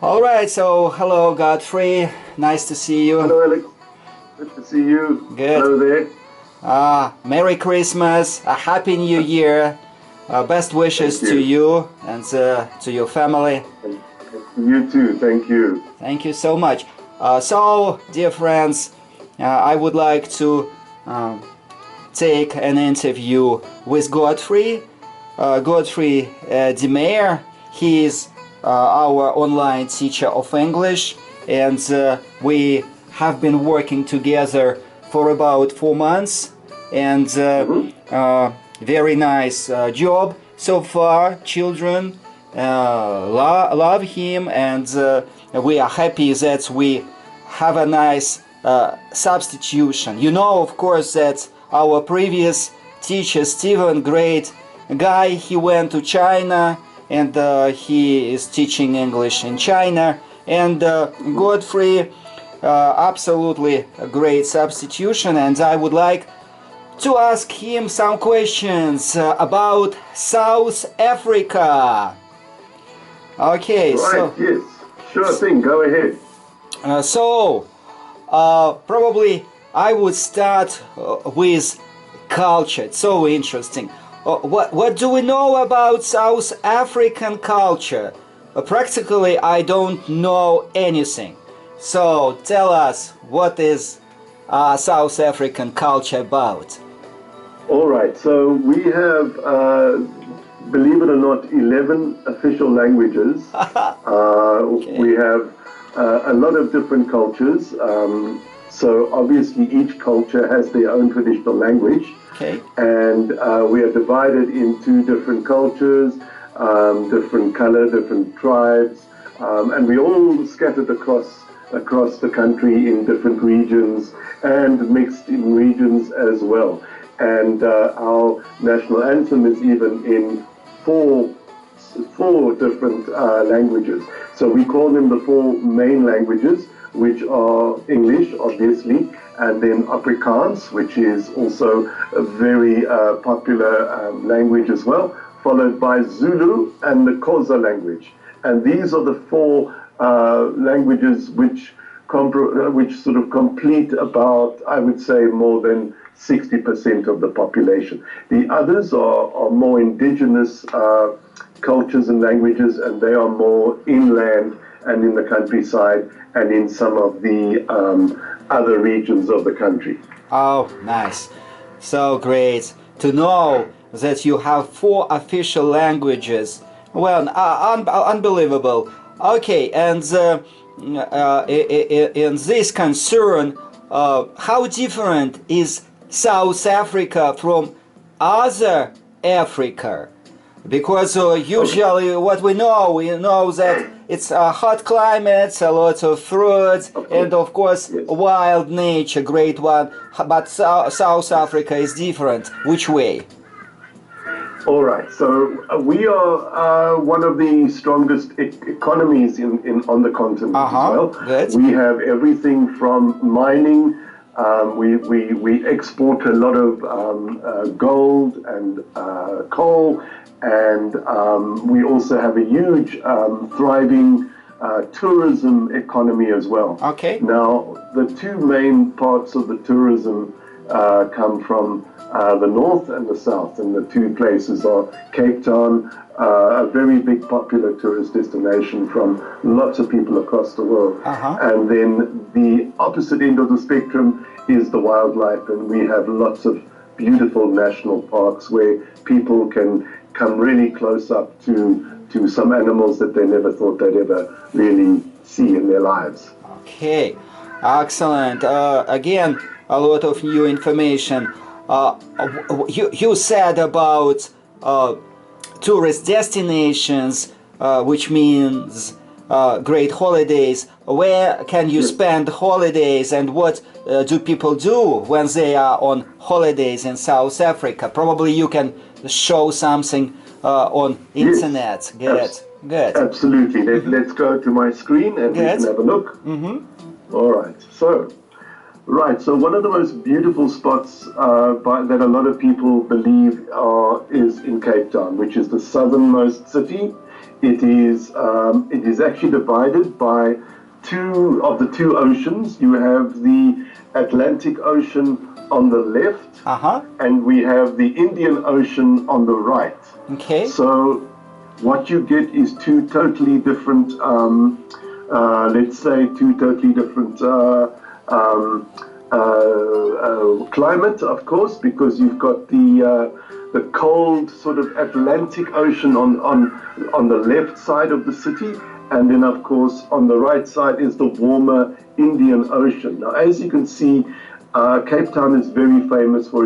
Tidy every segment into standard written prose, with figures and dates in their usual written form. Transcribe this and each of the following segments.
All right, so hello, Godfrey. Nice to see you. Hello, Alex. Good to see you. Good. Hello there. Merry Christmas, a Happy New Year. Best wishes Thank to you. you and to your family. You too. Thank you. Thank you so much. So, dear friends, I would like to take an interview with Godfrey. Godfrey de Meyer. He is our online teacher of English, and we have been working together for about 4 months, and very nice job so far. Children love him, and we are happy that we have a nice substitution. You know, of course, that our previous teacher, Steven, great guy, he went to China, and he is teaching English in China. And Godfrey, absolutely a great substitution, and I would like to ask him some questions about South Africa. Okay, Right. Yes. Sure thing. Go ahead. Probably I would start with culture. It's so interesting. What do we know about South African culture? Practically, I don't know anything. So tell us, what is South African culture about? All right. So we have, believe it or not, 11 official languages. Okay. We have a lot of different cultures. So obviously, each culture has their own traditional language. Okay. And we are divided into different cultures, different color, different tribes, and we all scattered across the country in different regions and mixed in regions as well. And our national anthem is even in four different languages. So we call them the four main languages, which are English, obviously, and then Afrikaans, which is also a very popular language as well, followed by Zulu and the Xhosa language. And these are the four languages which sort of complete about, I would say, more than 60% of the population. The others are more indigenous cultures and languages, and they are more inland and in the countryside and in some of the other regions of the country. Oh, nice. So great to know that you have 4 official languages. Well, unbelievable. Okay, and in this concern, how different is South Africa from other Africa? Because usually what we know that it's a hot climates, a lot of fruits, and of course wild nature, great one. But South Africa is different. Which way? All right. So we are one of the strongest economies on the continent as well. Good. We have everything from mining. We export a lot of gold and coal. And we also have a huge, thriving tourism economy as well. Okay. Now, the two main parts of the tourism come from the north and the south, and the two places are Cape Town, a very big popular tourist destination from lots of people across the world. And then the opposite end of the spectrum is the wildlife, and we have lots of beautiful national parks where people can come really close up to some animals that they never thought they'd ever really see in their lives. Okay, excellent. Again, a lot of new information. You said about tourist destinations, which means great holidays. Where can you spend holidays, and what do people do when they are on holidays in South Africa? Probably you can show something on internet. Good. Absolutely. Let's go to my screen and we can have a look. All right. So one of the most beautiful spots that a lot of people believe is in Cape Town, which is the southernmost city It is actually divided by two oceans. You have the Atlantic Ocean on the left, and we have the Indian Ocean on the right. Okay. So what you get is two totally different, let's say, two totally different climate, of course, because you've got the cold sort of Atlantic Ocean on the left side of the city, and then of course on the right side is the warmer Indian Ocean. Now, as you can see, Cape Town is very famous for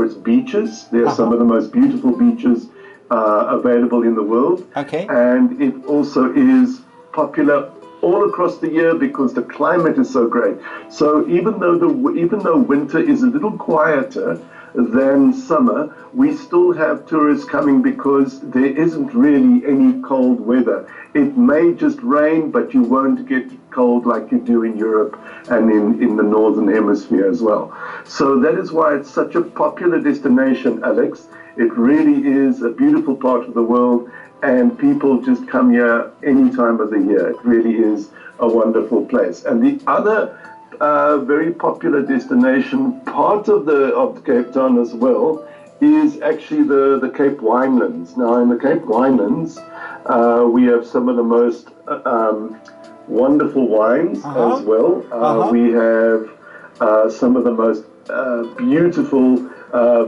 its beaches. There are some of the most beautiful beaches available in the world. Okay. And it also is popular all across the year because the climate is so great. So even though winter is a little quieter than summer, we still have tourists coming because there isn't really any cold weather. It may just rain, but you won't get cold like you do in Europe and in the northern hemisphere as well. So that is why it's such a popular destination, Alex. It really is a beautiful part of the world, and people just come here any time of the year. It really is a wonderful place. And the other very popular destination, part of Cape Town as well, is actually the Cape Winelands. Now, in the Cape Winelands, we have some of the most wonderful wines as well. We have some of the most beautiful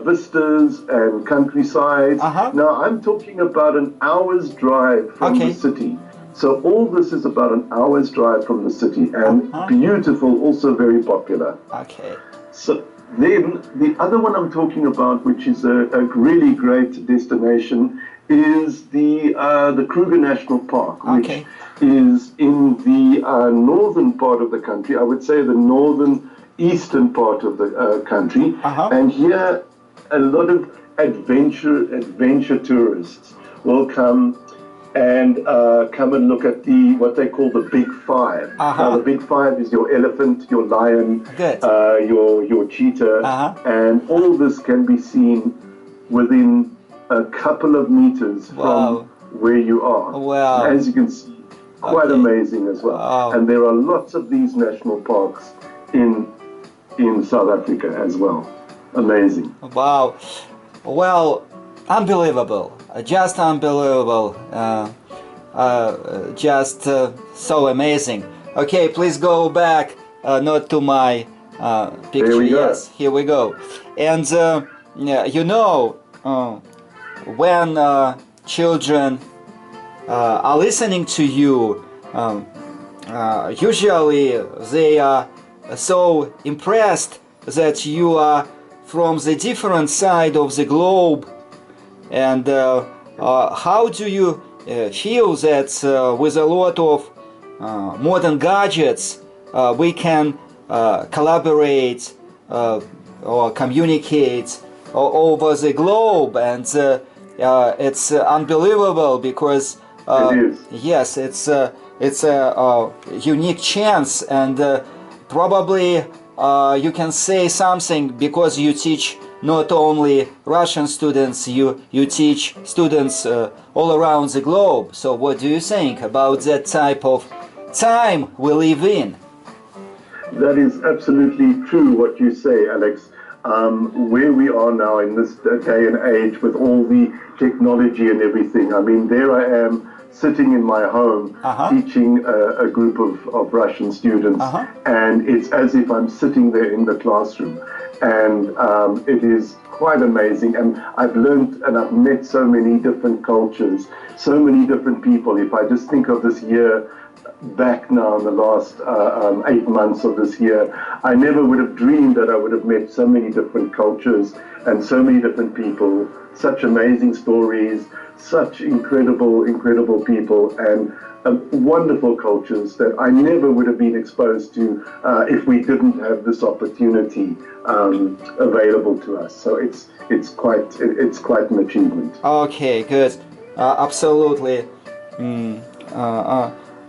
vistas and countrysides. Now, I'm talking about an hour's drive from the city. So all this is about an hour's drive from the city, and beautiful, also very popular. Okay. So then the other one I'm talking about, which is a really great destination, is the Kruger National Park, which is in the northern part of the country. I would say the northern eastern part of the country. And here a lot of adventure tourists will come and look at what they call the Big Five. Now, the Big Five is your elephant, your lion, your cheetah, and all this can be seen within a couple of meters from where you are. Wow. As you can see, quite amazing as well. And there are lots of these national parks in South Africa as well. Amazing. Wow. Well, unbelievable. Just unbelievable. Just so amazing. Okay, please go back, not to my picture. There we go. Yes, here we go. And you know, when children are listening to you, usually they are so impressed that you are from the different side of the globe. And how do you feel that with a lot of modern gadgets we can collaborate or communicate over the globe? And it's unbelievable because yes, it's a unique chance, and probably you can say something because you teach not only Russian students, you teach students all around the globe. So what do you think about that type of time we live in? That is absolutely true what you say, Alex. Where we are now in this day and age with all the technology and everything, I mean, there I am sitting in my home teaching a group of Russian students, and it's as if I'm sitting there in the classroom. And it is quite amazing, and I've learned and I've met so many different cultures, so many different people. If I just think of this year back now in the last 8 months of this year, I never would have dreamed that I would have met so many different cultures and so many different people, such amazing stories, such incredible people, and wonderful cultures that I never would have been exposed to if we didn't have this opportunity available to us. So it's quite an achievement. Okay, good. Absolutely.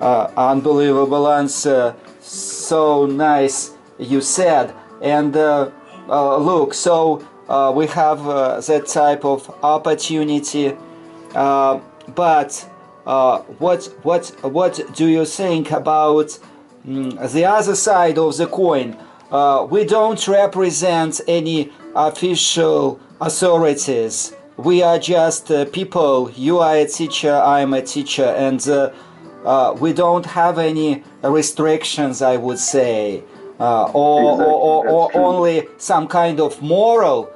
Unbelievable answer. So nice you said. And look, so we have that type of opportunity, but what do you think about the other side of the coin? We don't represent any official authorities. We are just people. You are a teacher, I am a teacher, and we don't have any restrictions, I would say, or only some kind of moral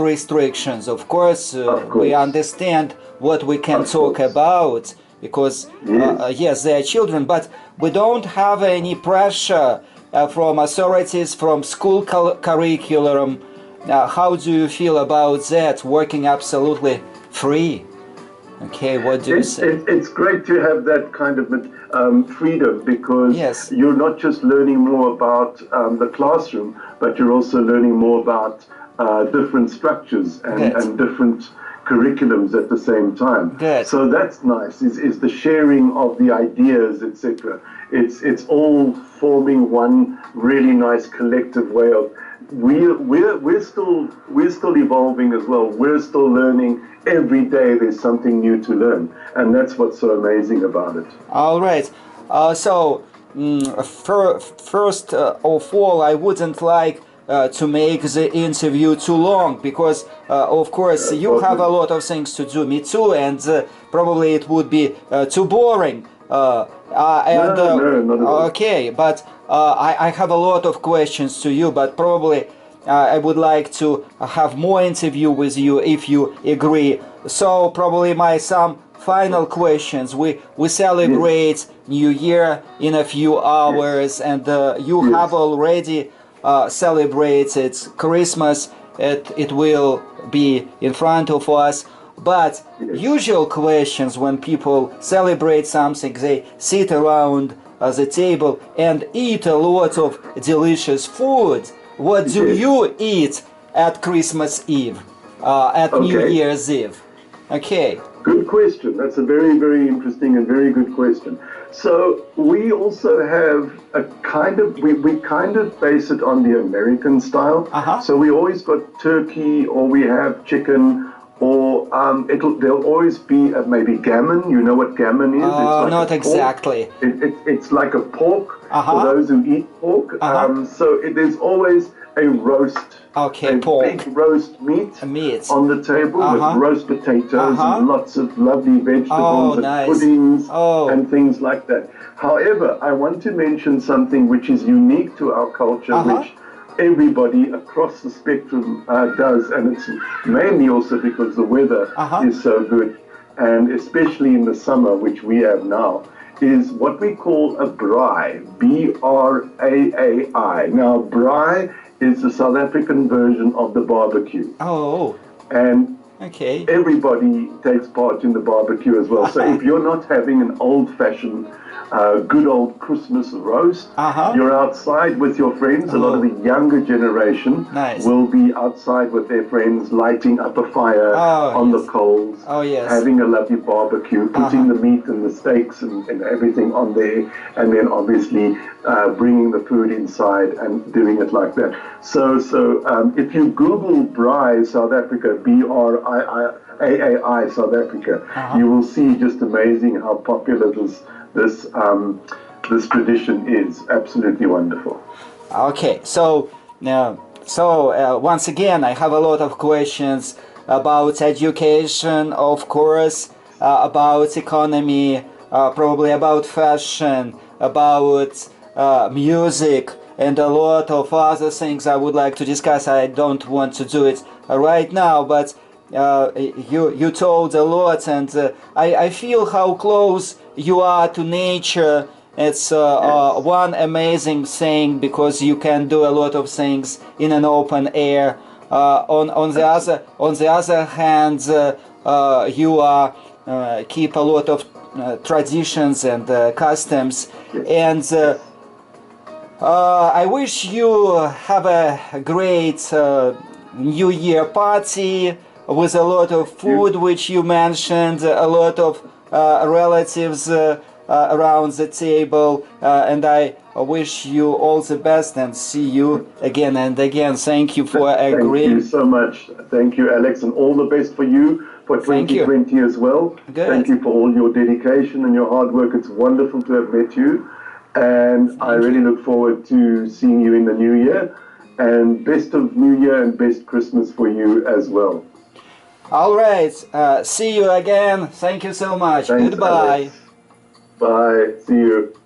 restrictions. Of course, we understand what we can talk about, because yes, they are children, but we don't have any pressure from authorities, from school curriculum. How do you feel about that, working absolutely free? Okay, what do you say? It's great to have that kind of freedom, because Yes. you're not just learning more about the classroom, but you're also learning more about different structures and different curriculums at the same time. Good. So that's nice, is the sharing of the ideas, etc. It's all forming one really nice collective way of we're still evolving as well. We're still learning every day. There's something new to learn, and that's what's so amazing about it. All right. So first of all, I wouldn't like to make the interview too long, because of course you have a lot of things to do, me too, and probably it would be too boring. No, not at all. Okay, but I have a lot of questions to you, but probably I would like to have more interview with you if you agree. So probably some final questions. We celebrate New Year in a few hours, and you have already celebrated Christmas. It will be in front of us. But usual questions when people celebrate something, they sit around the table and eat a lot of delicious food. What do you eat at Christmas Eve, at New Year's Eve? Okay. Good question. That's a very, very interesting and very good question. So we also have a kind of, we kind of base it on the American style. So we always got turkey, or we have chicken, or there'll always be maybe gammon. You know what gammon is? It's like not exactly. It's like a pork for those who eat pork. So there's always a roast. Pork. Big roast meat on the table with roast potatoes and lots of lovely vegetables and puddings and things like that. However, I want to mention something which is unique to our culture, which everybody across the spectrum does, and it's mainly also because the weather is so good, and especially in the summer, which we have now, is what we call a braai, B-R-A-A-I. Now, braai is the South African version of the barbecue. And everybody takes part in the barbecue as well. So if you're not having an old-fashioned good old Christmas roast, you're outside with your friends. A lot of the younger generation will be outside with their friends, lighting up a fire on the coals, having a lovely barbecue, putting the meat and the steaks and everything on there, and then obviously bringing the food inside and doing it like that. So if you Google braai South Africa, B-R-I-I-A-A-I South Africa, you will see just amazing how popular this tradition is. Absolutely wonderful. Okay, so once again, I have a lot of questions about education, of course, about economy, probably about fashion, about music, and a lot of other things I would like to discuss. I don't want to do it right now, but you told a lot, and I feel how close you are to nature. It's one amazing thing, because you can do a lot of things in an open air. On the other hand, you keep a lot of traditions and customs, and I wish you have a great New Year party with a lot of food, which you mentioned, a lot of relatives around the table, and I wish you all the best and see you again and again. Thank you for agreeing. Thank you so much. Thank you, Alex, and all the best for you, for Thank you. 2020 as well. Good. Thank you for all your dedication and your hard work. It's wonderful to have met you. And I really look forward to seeing you in the new year. And best of New Year and best Christmas for you as well. All right. See you again. Thank you so much. Thanks, Goodbye. Alex. Bye. See you.